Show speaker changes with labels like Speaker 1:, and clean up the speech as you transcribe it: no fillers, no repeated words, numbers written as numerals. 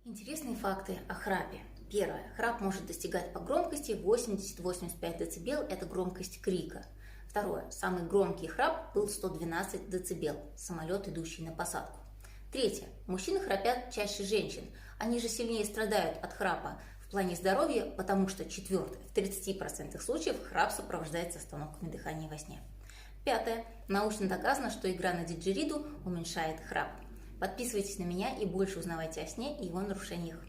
Speaker 1: Интересные факты о храпе. Первое. Храп может достигать по громкости 80-85 дБ, это громкость крика. Второе. Самый громкий храп был 112 дБ, самолет, идущий на посадку. Третье. Мужчины храпят чаще женщин. Они же сильнее страдают от храпа в плане здоровья, потому что, четвертое, в 30% случаев храп сопровождается остановками дыхания во сне. Пятое. Научно доказано, что игра на диджериду уменьшает храп. Подписывайтесь на меня и больше узнавайте о сне и его нарушениях.